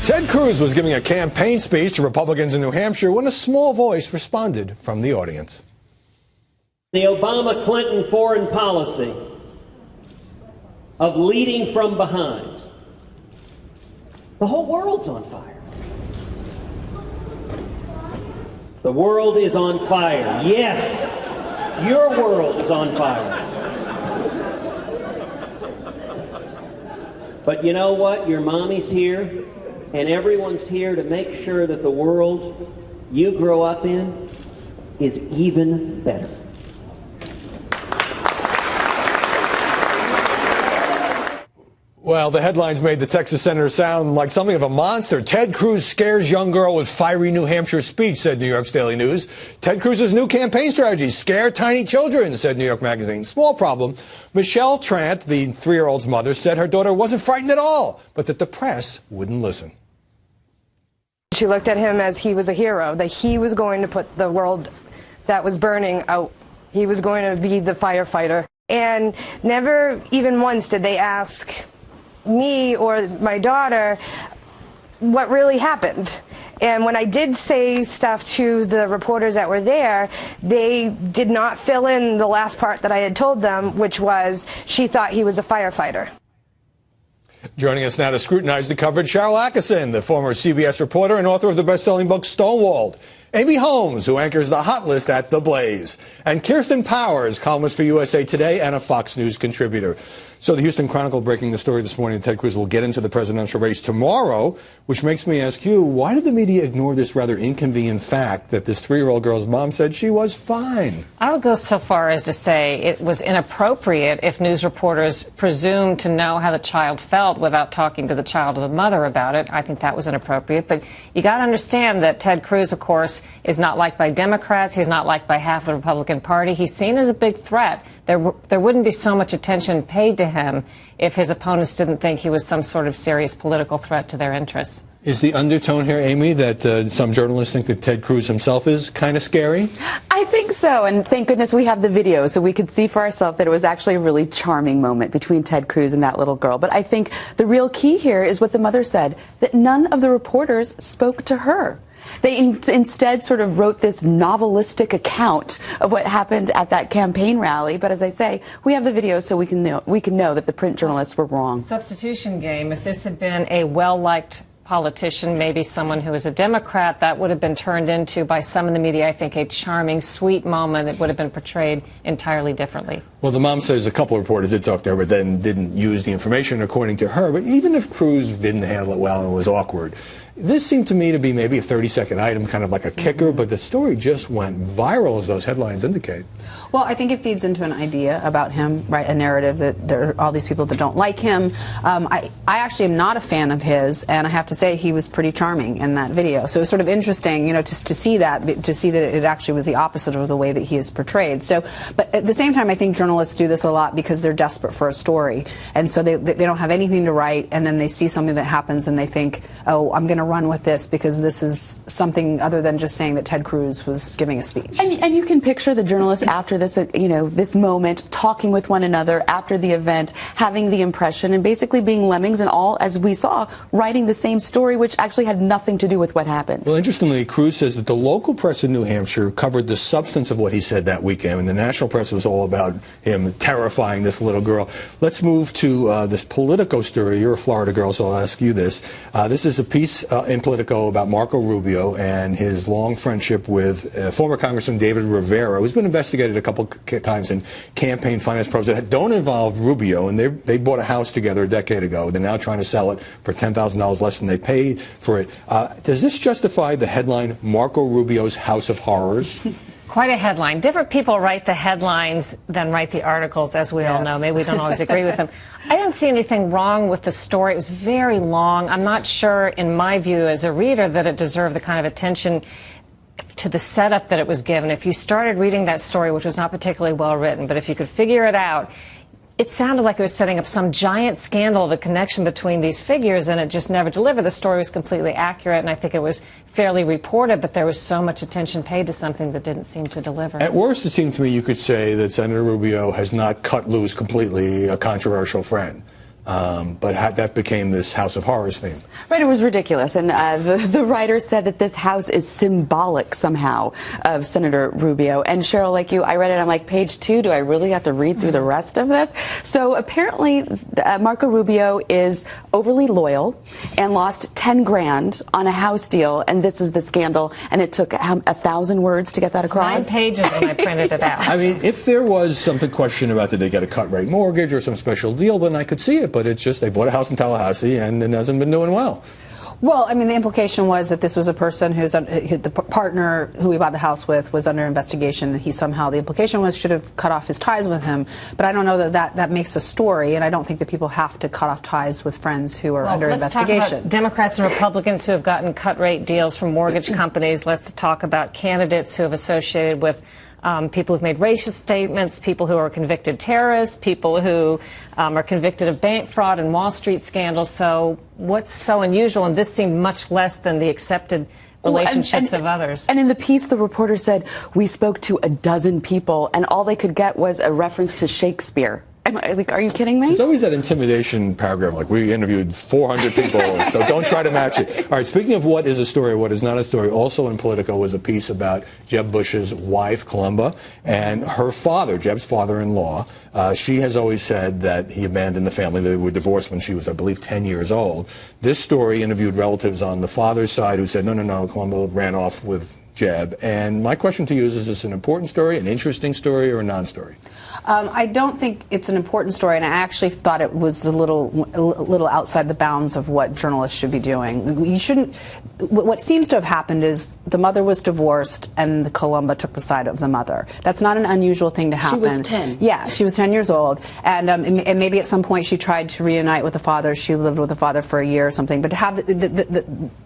Ted Cruz was giving a campaign speech to Republicans in New Hampshire when a small voice responded from the audience. The Obama-Clinton foreign policy of leading from behind. The whole world's on fire. The world is on fire. Yes, your world is on fire. But you know what? Your mommy's here, and everyone's here to make sure that the world you grow up in is even better. Well, the headlines made the Texas senator sound like something of a monster. Ted Cruz scares young girl with fiery New Hampshire speech, said New York's Daily News. Ted Cruz's new campaign strategy, scare tiny children, said New York Magazine. Small problem. Michelle Trant, the 3-year-old's mother, said her daughter wasn't frightened at all, but that the press wouldn't listen. She looked at him as he was a hero, that he was going to put the world that was burning out. He was going to be the firefighter. And never even once did they ask me or my daughter what really happened. And when I did say stuff to the reporters that were there, they did not fill in the last part that I had told them, which was she thought he was a firefighter. Joining us now to scrutinize the coverage, Sharyl Attkisson, the former CBS reporter and author of the best-selling book Stonewalled. Amy Holmes, who anchors the Hot List at The Blaze. And Kirsten Powers, columnist for USA Today and a Fox News contributor. So the Houston Chronicle breaking the story this morning that Ted Cruz will get into the presidential race tomorrow, which makes me ask you, why did the media ignore this rather inconvenient fact that this 3-year-old girl's mom said she was fine? I would go so far as to say it was inappropriate if news reporters presumed to know how the child felt without talking to the child or the mother about it. I think that was inappropriate. But you got to understand that Ted Cruz, of course, is not liked by Democrats. He's not liked by half the Republican Party. He's seen as a big threat. There wouldn't be so much attention paid to him if his opponents didn't think he was some sort of serious political threat to their interests. Is the undertone here, Amy, that some journalists think that Ted Cruz himself is kind of scary? I think so, and thank goodness we have the video so we could see for ourselves that it was actually a really charming moment between Ted Cruz and that little girl. But I think the real key here is what the mother said, that none of the reporters spoke to her. They instead sort of wrote this novelistic account of what happened at that campaign rally. But as I say, we have the video so we can know that the print journalists were wrong. Substitution game. If this had been a well-liked politician, maybe someone who was a Democrat, that would have been turned into, by some in the media, I think, a charming, sweet moment that would have been portrayed entirely differently. Well, the mom says a couple of reporters did talk to her, but then didn't use the information according to her. But even if Cruz didn't handle it well and was awkward, this seemed to me to be maybe a 30-second item, kind of like a kicker, but the story just went viral, as those headlines indicate. Well, I think it feeds into an idea about him, right, a narrative that there are all these people that don't like him. I actually am not a fan of his, and I have to say he was pretty charming in that video. So it was sort of interesting, you know, to see that it actually was the opposite of the way that he is portrayed. So, but at the same time, I think journalists do this a lot because they're desperate for a story, and so they don't have anything to write, and then they see something that happens and they think, oh, I'm going to run with this because this is something other than just saying that Ted Cruz was giving a speech. And you can picture the journalists after this, you know, this moment, talking with one another after the event, having the impression and basically being lemmings and all, as we saw, writing the same story, which actually had nothing to do with what happened. Well, interestingly, Cruz says that the local press in New Hampshire covered the substance of what he said that weekend, and the national press was all about him terrifying this little girl. Let's move to this Politico story. You're a Florida girl, so I'll ask you this. This is a piece in Politico about Marco Rubio and his long friendship with former Congressman David Rivera, who's been investigated a couple times in campaign finance probes that don't involve Rubio, and they bought a house together a decade ago. They're now trying to sell it for $10,000 less than they paid for it. Does this justify the headline, Marco Rubio's House of Horrors? Quite a headline. Different people write the headlines than write the articles, as we all know. Maybe we don't always agree with them. I don't see anything wrong with the story. It was very long. I'm not sure, in my view as a reader, that it deserved the kind of attention to the setup that it was given. If you started reading that story, which was not particularly well written, but if you could figure it out, it sounded like it was setting up some giant scandal, the connection between these figures, and it just never delivered. The story was completely accurate, and I think it was fairly reported, but there was so much attention paid to something that didn't seem to deliver. At worst, it seemed to me you could say that Senator Rubio has not cut loose completely a controversial friend. But that became this House of Horrors theme. Right, it was ridiculous. And the writer said that this house is symbolic somehow of Senator Rubio. And Cheryl, like you, I read it, I'm like, page 2, do I really have to read through the rest of this? So apparently Marco Rubio is overly loyal and lost 10 grand on a house deal, and this is the scandal, and it took 1,000 words to get that across. 9 pages when I printed it out. I mean, if there was something questioned about did they get a cut rate mortgage or some special deal, then I could see it, but it's just they bought a house in Tallahassee and it hasn't been doing well. Well, I mean, the implication was that this was a person who's the partner who he bought the house with was under investigation. He somehow, the implication was, should have cut off his ties with him. But I don't know that makes a story, and I don't think that people have to cut off ties with friends who are under investigation. Let's talk about Democrats and Republicans who have gotten cut rate deals from mortgage companies. Let's talk about candidates who have associated with people who've made racist statements, people who are convicted terrorists, people who are convicted of bank fraud and Wall Street scandals. So what's so unusual? And this seemed much less than the accepted relationships of others. And in the piece, the reporter said, we spoke to a dozen people, and all they could get was a reference to Shakespeare. Like, are you kidding me? There's always that intimidation paragraph, like we interviewed 400 people, so don't try to match it. All right, speaking of what is a story, what is not a story, also in Politico was a piece about Jeb Bush's wife, Columba, and her father, Jeb's father-in-law. She has always said that he abandoned the family. They were divorced when she was, I believe, 10 years old. This story interviewed relatives on the father's side who said, no, Columba ran off with Jeb. And my question to you is this an important story, an interesting story, or a non-story? I don't think it's an important story, and I actually thought it was a little outside the bounds of what journalists should be doing. You shouldn't. What seems to have happened is the mother was divorced, and the Columba took the side of the mother. That's not an unusual thing to happen. She was 10. Yeah, she was 10 years old, and maybe at some point she tried to reunite with the father. She lived with the father for a year or something. But to have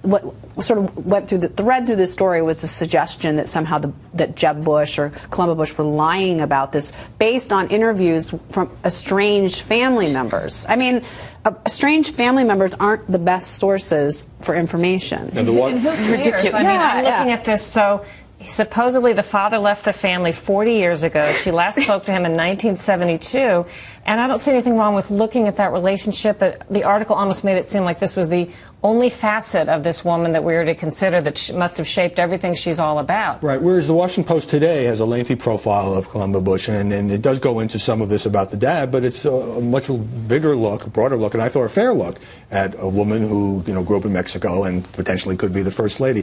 what sort of went through the thread through this story was the suggestion that somehow that Jeb Bush or Columba Bush were lying about this based on interviews from estranged family members. I mean, estranged family members aren't the best sources for information. And the one and who cares? I mean, I'm looking at this, so supposedly the father left the family 40 years ago. She last spoke to him in 1972, and I don't see anything wrong with looking at that relationship, but the article almost made it seem like this was the only facet of this woman that we were to consider that must have shaped everything she's all about. Right, whereas the Washington Post today has a lengthy profile of Columba Bush, and it does go into some of this about the dad, but it's a much bigger look, broader look, and I thought a fair look at a woman who grew up in Mexico and potentially could be the first lady.